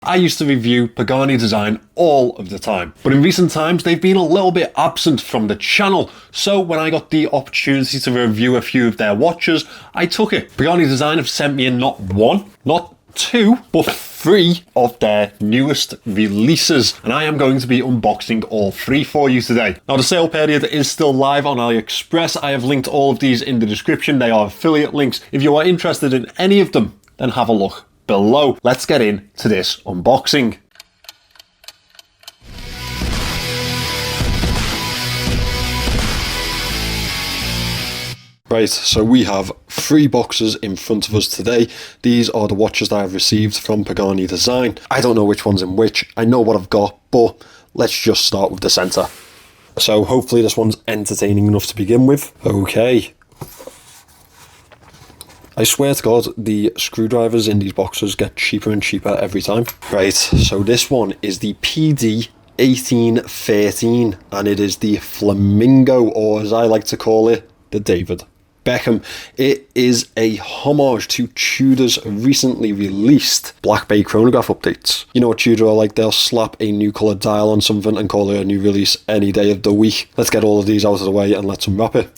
I used to review Pagani design all of the time, but in recent times they've been a little bit absent from the channel, so when I got the opportunity to review a few of their watches, I took it. Pagani design have sent me in not one, not two, but three of their newest releases, and I am going to be unboxing all three for you today. Now the sale period is still live on Aliexpress. I have linked all of these in the description. They are affiliate links. If you are interested in any of them, then have a look below. Let's get into this unboxing. Right, so we have three boxes in front of us today. These are the watches that I've received from Pagani Design. I don't know which one's in which. I know what I've got, but let's just start with the centre. So hopefully this one's entertaining enough to begin with. Okay. I swear to God, the screwdrivers in these boxes get cheaper and cheaper every time. Right, so this one is the PD 1813, and it is the Flamingo, or as I like to call it, the David Beckham. It is a homage to Tudor's recently released Black Bay chronograph updates. You know what Tudor are like, they'll slap a new coloured dial on something and call it a new release any day of the week. Let's get all of these out of the way and let's unwrap it.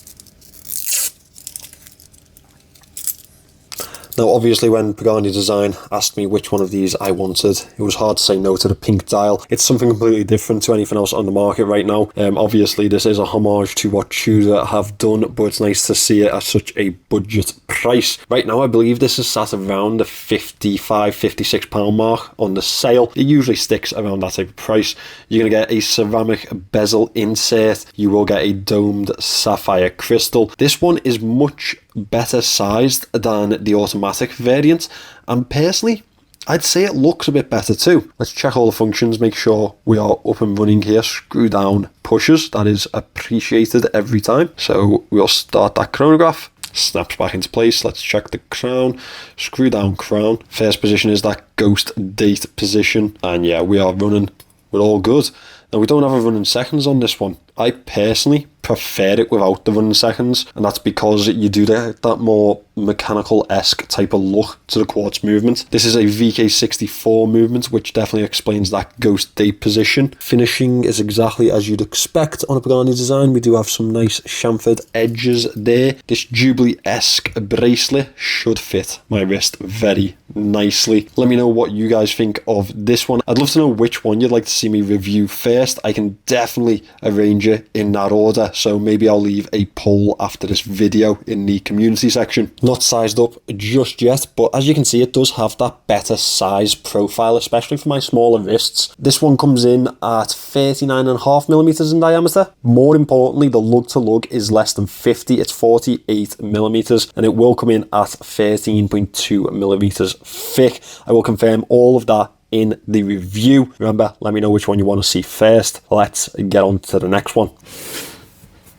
Now obviously when Pagani Design asked me which one of these I wanted, it was hard to say no to the pink dial. It's something completely different to anything else on the market right now. Obviously this is a homage to what Tudor have done, but it's nice to see it at such a budget price. Right now I believe this is sat around the £55–56 mark on the sale. It usually sticks around that type of price. You're going to get a ceramic bezel insert. You will get a domed sapphire crystal. This one is much better sized than the automatic variant, and personally I'd say it looks a bit better too. Let's check all the functions, make sure we are up and running here. Screw down pushes, that is appreciated every time. So we'll start that chronograph, snaps back into place. Let's check the crown, screw down crown. First position is that ghost date position, and yeah, we are running, we're all good. Now we don't have a running seconds on this one. I personally prefer it without the running seconds, and that's because you do that more mechanical-esque type of look to the quartz movement. This is a VK64 movement, which definitely explains that ghost date position. Finishing is exactly as you'd expect on a Pagani Design. We do have some nice chamfered edges there. This Jubilee-esque bracelet should fit my wrist very nicely. Let me know what you guys think of this one. I'd love to know which one you'd like to see me review first. I can definitely arrange it in that order, so maybe I'll leave a poll after this video in the community section. Not sized up just yet, but as you can see, it does have that better size profile, especially for my smaller wrists. This one comes in at 39.5mm in diameter. More importantly, the lug to lug is less than 50, it's 48mm, and it will come in at 13.2mm thick. I will confirm all of that in the review. Remember, let me know which one you want to see first. Let's get on to the next one.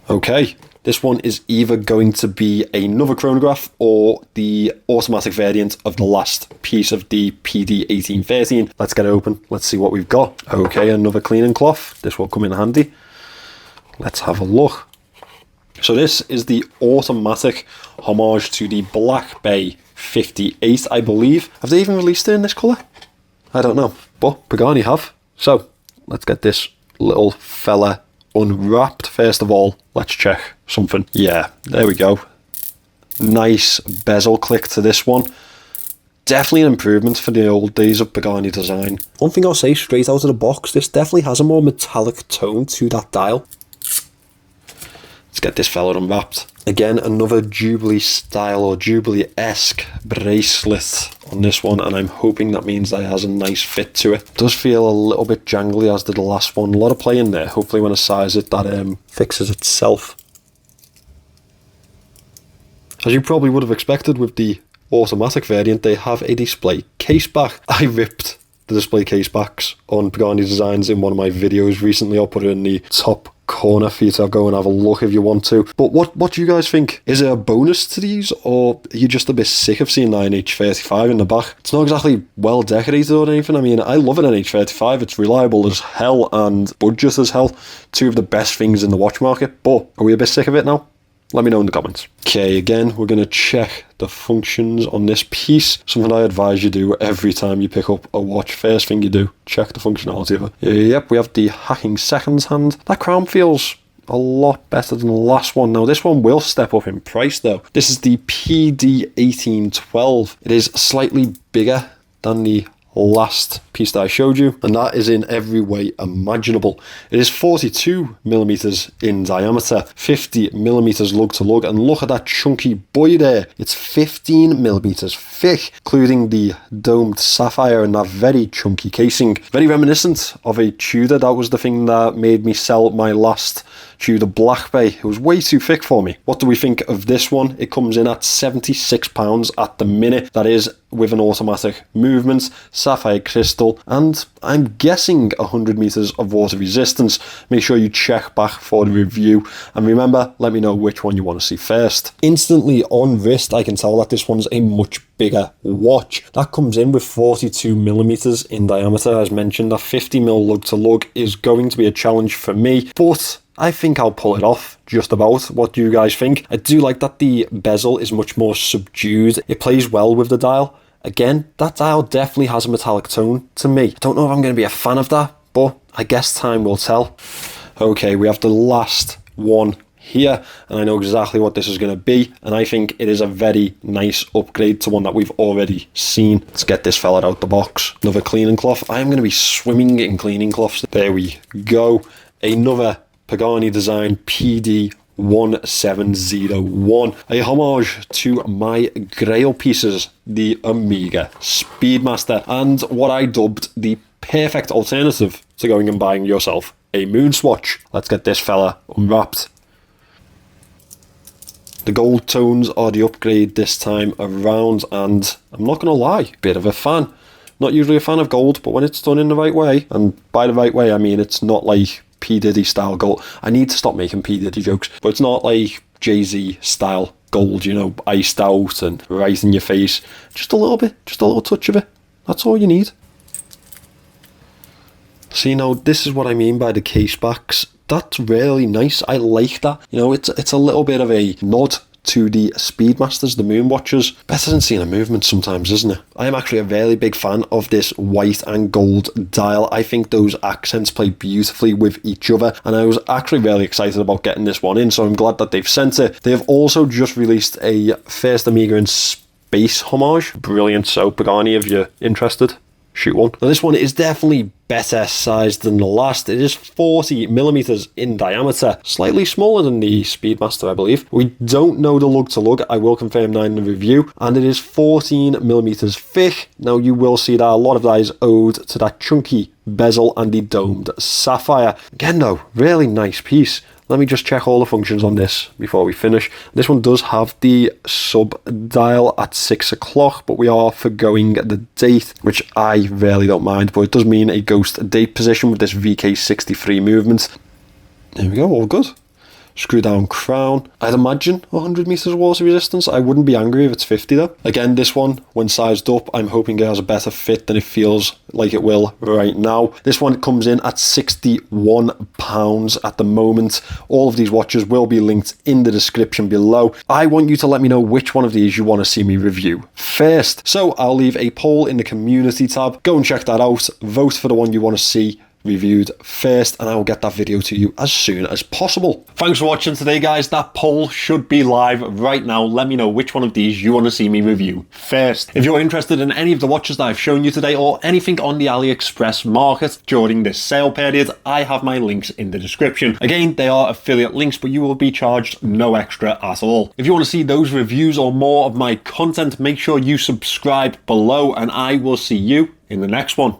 Okay, this one is either going to be another chronograph or the automatic variant of the last piece of the PD 1813. Let's get it open. Let's see what we've got. Okay, another cleaning cloth. This will come in handy. Let's have a look. So this is the automatic homage to the Black Bay 58, I believe. Have they even released it in this colour? I don't know, but Pagani have. So let's get this little fella unwrapped. First of all, let's check something. Yeah, there we go. Nice bezel click to this one. Definitely an improvement for the old days of Pagani Design. One thing I'll say straight out of the box, this definitely has a more metallic tone to that dial. Let's get this fella unwrapped. Again, another Jubilee style or Jubilee-esque bracelet on this one, and I'm hoping that means that it has a nice fit to it. Does feel a little bit jangly, as did the last one. A lot of play in there. Hopefully when I size it, that fixes itself. As you probably would have expected with the automatic variant, they have a display case back. I ripped the display case backs on Pagani Designs in one of my videos recently. I'll put it in the top corner for you to go and have a look if you want to. But what do you guys think? Is it a bonus to these, or are you just a bit sick of seeing the NH35 in the back? It's not exactly well decorated or anything. I mean, I love an NH35. It's reliable as hell and budget as hell. Two of the best things in the watch market. But are we a bit sick of it now? Let me know in the comments. Okay, again, we're going to check the functions on this piece. Something I advise you do every time you pick up a watch. First thing you do, check the functionality of it. Yep, we have the hacking seconds hand. That crown feels a lot better than the last one. Now, this one will step up in price, though. This is the PD1812. It is slightly bigger than the last piece that I showed you, and that is in every way imaginable. It is 42 millimeters in diameter, 50 millimeters lug to lug, and look at that chunky boy there. It's 15 millimeters thick, including the domed sapphire and that very chunky casing. Very reminiscent of a Tudor. That was the thing that made me sell my last Tudor Black Bay. It was way too thick for me. What do we think of this one? It comes in at £76 at the minute. That is with an automatic movement, sapphire crystal, and I'm guessing 100 meters of water resistance. Make sure you check back for the review, and remember, let me know which one you want to see first. Instantly on wrist, I can tell that this one's a much bigger watch. That comes in with 42 millimeters in diameter. As mentioned, that 50 mil lug to lug is going to be a challenge for me, but I think I'll pull it off, just about. What do you guys think? I do like that the bezel is much more subdued. It plays well with the dial. Again, that dial definitely has a metallic tone to me. I don't know if I'm going to be a fan of that, but I guess time will tell. Okay, we have the last one here, and I know exactly what this is going to be, and I think it is a very nice upgrade to one that we've already seen. Let's get this fella out the box. Another cleaning cloth. I am going to be swimming in cleaning cloths. There we go. Another Pagani design PD1701, a homage to my grail pieces, the Omega Speedmaster, and what I dubbed the perfect alternative to going and buying yourself a moon swatch. Let's get this fella unwrapped. The gold tones are the upgrade this time around, and I'm not gonna lie, bit of a fan. Not usually a fan of gold, but when it's done in the right way, and by the right way I mean it's not like P. Diddy style gold. I need to stop making P. Diddy jokes, but it's not like Jay-Z style gold, you know, iced out and right in your face. Just a little bit, just a little touch of it. That's all you need. See, now this is what I mean by the case backs. That's really nice. I like that. You know, it's a little bit of a nod to the Speedmasters, the moon watches. Better than seeing a movement sometimes, isn't it? I am actually a very big fan of this white and gold dial. I think those accents play beautifully with each other, and I was actually really excited about getting this one in, so I'm glad that they've sent it. They have also just released a first Omega in space homage. Brilliant. So Pagani, if you're interested, shoot one. Now this one is definitely better sized than the last. It is 40 millimeters in diameter, slightly smaller than the Speedmaster, I believe. We don't know the lug to lug. I will confirm that in the review, and it is 14 millimeters thick. Now you will see that a lot of that is owed to that chunky bezel and the domed sapphire. Again though, really nice piece. Let me just check all the functions on this before we finish. This one does have the sub dial at 6 o'clock, but we are forgoing the date, which I really don't mind, but it does mean a ghost date position with this VK63 movement. There we go, all good. Screw down crown. I'd imagine 100 meters water resistance. I wouldn't be angry if it's 50 though. Again, this one, when sized up, I'm hoping it has a better fit than it feels like it will right now. This one comes in at £61 at the moment. All of these watches will be linked in the description below. I want you to let me know which one of these you want to see me review first. So I'll leave a poll in the community tab. Go and check that out. Vote for the one you want to see reviewed first, and I will get that video to you as soon as possible. Thanks for watching today, guys. That poll should be live right now. Let me know which one of these you want to see me review first. If you're interested in any of the watches that I've shown you today, or anything on the Aliexpress market during this sale period, I have my links in the description. Again, they are affiliate links, but you will be charged no extra at all. If you want to see those reviews or more of my content, make sure you subscribe below, and I will see you in the next one.